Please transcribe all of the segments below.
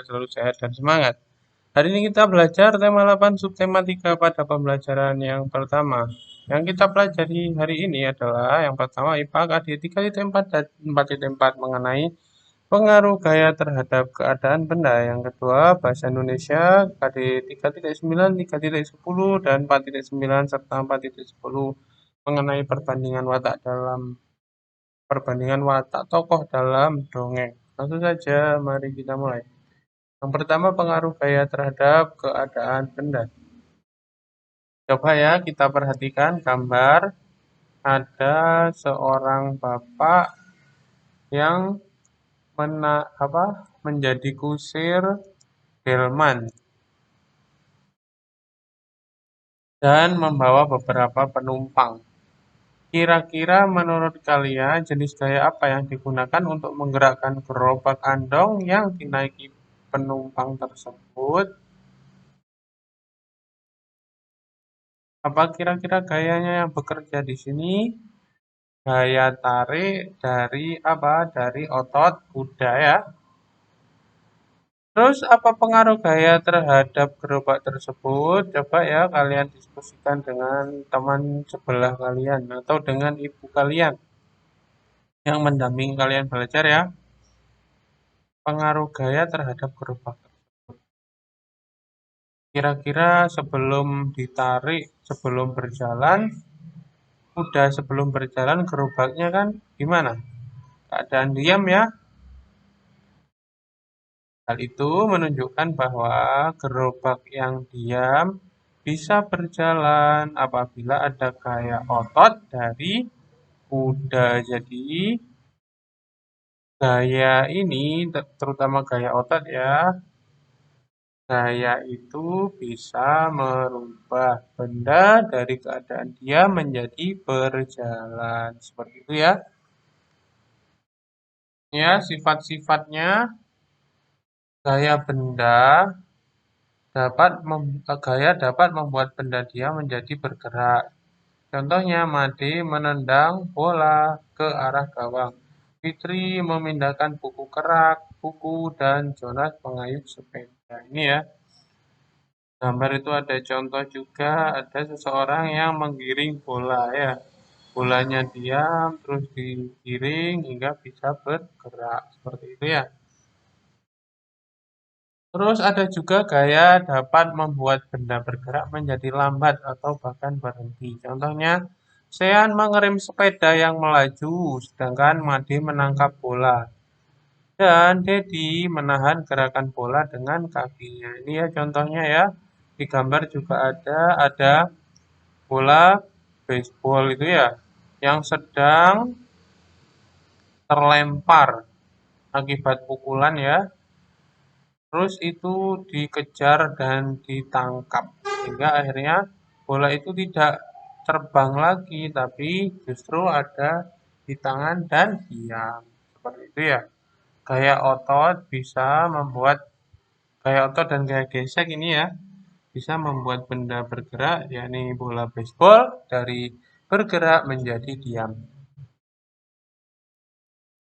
selalu sehat dan semangat. Hari ini kita belajar tema 8 subtema 3 pada pembelajaran yang pertama. Yang kita pelajari hari ini adalah yang pertama IPA KD 3.4 dan 4.4 mengenai pengaruh gaya terhadap keadaan benda. Yang kedua bahasa Indonesia KD 3.9, 3.10 dan 4.9 serta 4.10 mengenai perbandingan watak tokoh dalam dongeng. Langsung saja mari kita mulai. Yang pertama pengaruh gaya terhadap keadaan benda. Coba ya kita perhatikan gambar ada seorang bapak yang menjadi kusir delman dan membawa beberapa penumpang. Kira-kira menurut kalian jenis gaya apa yang digunakan untuk menggerakkan gerobak andong yang dinaiki penumpang tersebut? Apa kira-kira gayanya yang bekerja di sini? Gaya tarik dari apa? Dari otot kuda ya. Terus apa pengaruh gaya terhadap gerobak tersebut? Coba ya kalian diskusikan dengan teman sebelah kalian atau dengan ibu kalian yang mendampingi kalian belajar ya. Pengaruh gaya terhadap gerobak. Kira-kira sebelum ditarik, sebelum berjalan, kuda sebelum berjalan gerobaknya kan gimana? Keadaan diam ya. Hal itu menunjukkan bahwa gerobak yang diam bisa berjalan apabila ada gaya otot dari kuda. Jadi, gaya ini, terutama gaya otot ya, gaya itu bisa merubah benda dari keadaan diam menjadi berjalan. Seperti itu ya. Ya, sifat-sifatnya gaya gaya dapat membuat benda diam menjadi bergerak. Contohnya, Made menendang bola ke arah gawang. Fitri memindahkan buku, dan Jonas mengayuh sepeda. Ini ya, gambar itu ada contoh juga, ada seseorang yang menggiring bola ya. Bolanya diam, terus digiring hingga bisa bergerak. Seperti itu ya. Terus ada juga gaya dapat membuat benda bergerak menjadi lambat atau bahkan berhenti. Contohnya, Sean mengerem sepeda yang melaju, sedangkan Made menangkap bola. Dan Dedi menahan gerakan bola dengan kakinya. Ini ya contohnya ya. Di gambar juga ada bola baseball itu ya, yang sedang terlempar akibat pukulan ya. Terus itu dikejar dan ditangkap, sehingga akhirnya bola itu tidak terbang lagi, tapi justru ada di tangan dan diam. Seperti itu ya. Gaya otot bisa membuat Gaya otot dan gaya gesek ini ya, bisa membuat benda bergerak, yakni bola baseball, dari bergerak menjadi diam.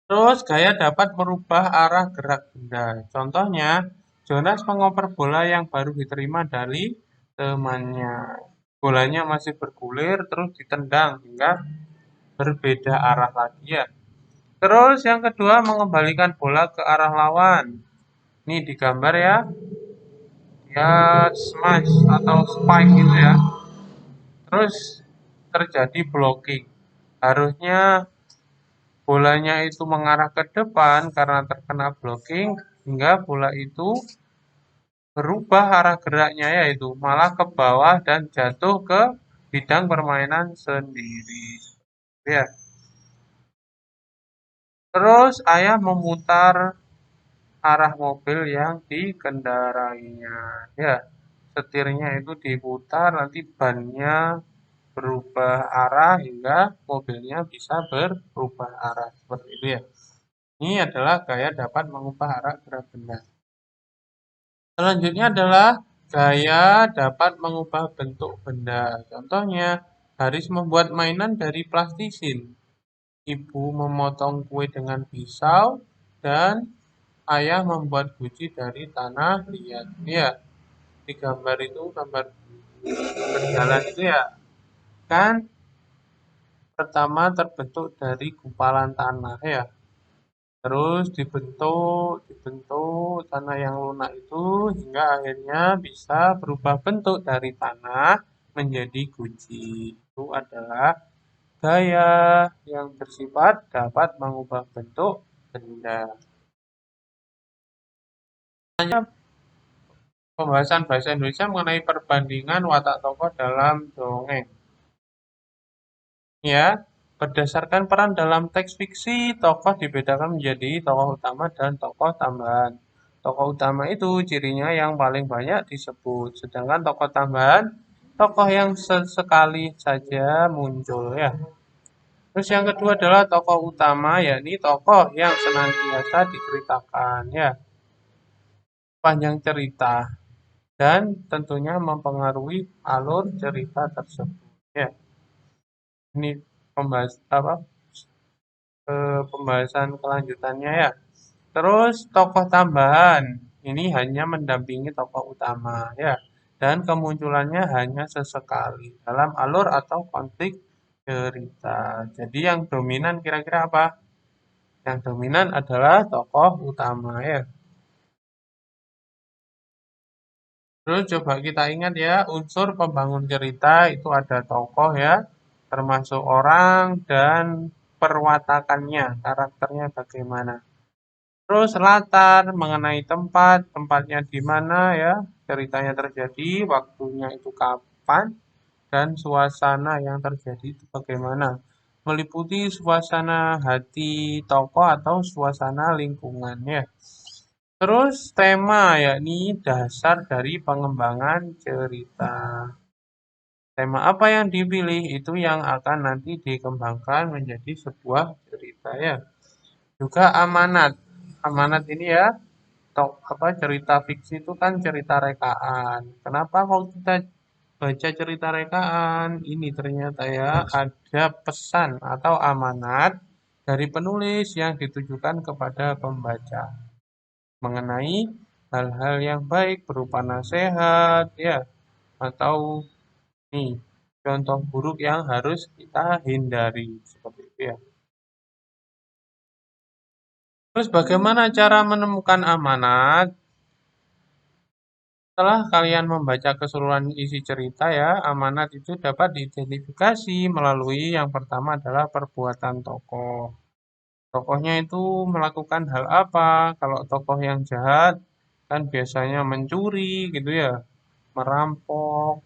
Terus gaya dapat merubah arah gerak benda. Contohnya, Jonas mengoper bola yang baru diterima dari temannya. Bolanya masih bergulir, terus ditendang hingga berbeda arah lagi ya. Terus yang kedua, mengembalikan bola ke arah lawan. Ini digambar ya, ya smash atau spike gitu ya. Terus terjadi blocking. Harusnya bolanya itu mengarah ke depan karena terkena blocking hingga bola itu berubah arah geraknya yaitu malah ke bawah dan jatuh ke bidang permainan sendiri. Ya. Terus ayah memutar arah mobil yang dikendarainya. Ya, setirnya itu diputar nanti bannya berubah arah hingga mobilnya bisa berubah arah seperti itu ya. Ini adalah gaya dapat mengubah arah gerak benda. Selanjutnya adalah gaya dapat mengubah bentuk benda. Contohnya, Haris membuat mainan dari plastisin. Ibu memotong kue dengan pisau dan ayah membuat guci dari tanah liat. Ya, di gambar itu, gambar berjalan itu ya, kan pertama terbentuk dari gumpalan tanah ya. Terus dibentuk tanah yang lunak itu hingga akhirnya bisa berubah bentuk dari tanah menjadi guci. Itu adalah gaya yang bersifat dapat mengubah bentuk benda. Hanya pembahasan bahasa Indonesia mengenai perbandingan watak tokoh dalam dongeng. Ya, berdasarkan peran dalam teks fiksi, tokoh dibedakan menjadi tokoh utama dan tokoh tambahan. Tokoh utama itu cirinya yang paling banyak disebut, sedangkan tokoh tambahan, tokoh yang sesekali saja muncul ya. Terus yang kedua adalah tokoh utama, yakni tokoh yang senantiasa diceritakan ya, panjang cerita dan tentunya mempengaruhi alur cerita tersebut ya. Ini pembahasan kelanjutannya ya. Terus tokoh tambahan ini hanya mendampingi tokoh utama ya, dan kemunculannya hanya sesekali dalam alur atau konflik cerita. Jadi yang dominan kira-kira apa? Yang dominan adalah tokoh utama ya. Terus coba kita ingat ya, unsur pembangun cerita itu ada tokoh ya, termasuk orang dan perwatakannya, karakternya bagaimana. Terus latar mengenai tempat, tempatnya di mana ya, ceritanya terjadi, waktunya itu kapan, dan suasana yang terjadi itu bagaimana. Meliputi suasana hati tokoh atau suasana lingkungannya. Terus tema yakni dasar dari pengembangan cerita. Tema apa yang dipilih itu yang akan nanti dikembangkan menjadi sebuah cerita ya. Juga amanat. Amanat ini ya, cerita fiksi itu kan cerita rekaan. Kenapa kalau kita baca cerita rekaan? Ini ternyata ya ada pesan atau amanat dari penulis yang ditujukan kepada pembaca mengenai hal-hal yang baik berupa nasihat ya, atau nih contoh buruk yang harus kita hindari seperti itu ya. Terus bagaimana cara menemukan amanat? Setelah kalian membaca keseluruhan isi cerita ya, amanat itu dapat diidentifikasi melalui yang pertama adalah perbuatan tokoh. Tokohnya itu melakukan hal apa? Kalau tokoh yang jahat kan biasanya mencuri gitu ya, merampok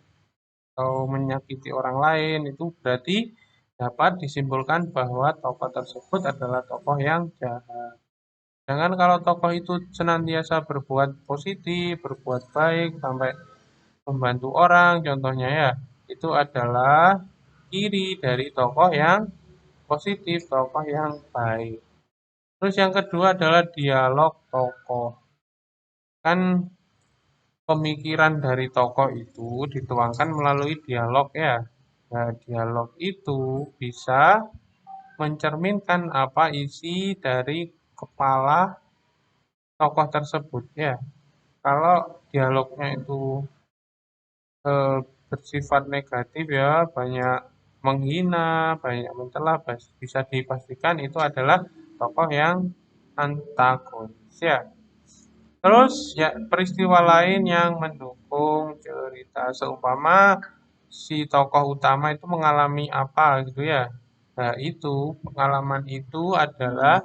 atau menyakiti orang lain, itu berarti dapat disimpulkan bahwa tokoh tersebut adalah tokoh yang jahat. Sedangkan kalau tokoh itu senantiasa berbuat positif, berbuat baik, sampai membantu orang, contohnya ya, itu adalah ciri dari tokoh yang positif, tokoh yang baik. Terus yang kedua adalah dialog tokoh. Kan pemikiran dari tokoh itu dituangkan melalui dialog ya. Nah, dialog itu bisa mencerminkan apa isi dari kepala tokoh tersebut ya. Kalau dialognya itu bersifat negatif ya, banyak menghina, banyak mencela, bisa dipastikan itu adalah tokoh yang antagonis ya. Terus ya peristiwa lain yang mendukung cerita seumpama si tokoh utama itu mengalami apa gitu ya. Nah, itu pengalaman itu adalah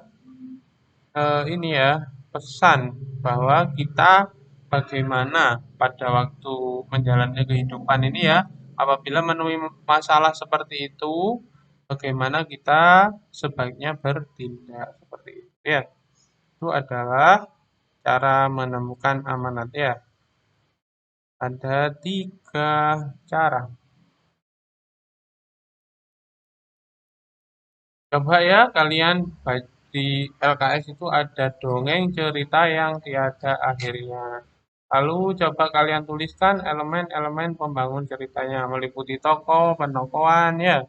ini ya, pesan bahwa kita bagaimana pada waktu menjalani kehidupan ini ya, apabila menemui masalah seperti itu, bagaimana kita sebaiknya bertindak seperti itu ya. Itu adalah cara menemukan amanat ya. Ada 3 cara. Coba ya kalian di LKS itu ada dongeng cerita yang tiada akhirnya. Lalu coba kalian tuliskan elemen-elemen pembangun ceritanya, meliputi tokoh, penokohan ya,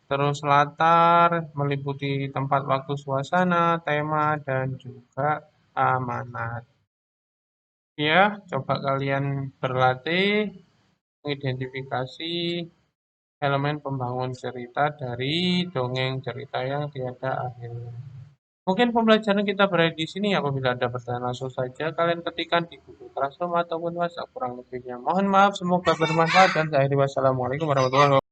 terus latar, meliputi tempat waktu suasana, tema, dan juga amanat. Ya, coba kalian berlatih mengidentifikasi elemen pembangun cerita dari dongeng cerita yang tiada akhir. Mungkin pembelajaran kita berakhir di sini. Apabila ada pertanyaan langsung saja kalian ketikkan di Google Classroom ataupun WhatsApp kurang lebihnya. Mohon maaf, semoga bermanfaat dan saya akhiri wassalamualaikum warahmatullahi wabarakatuh.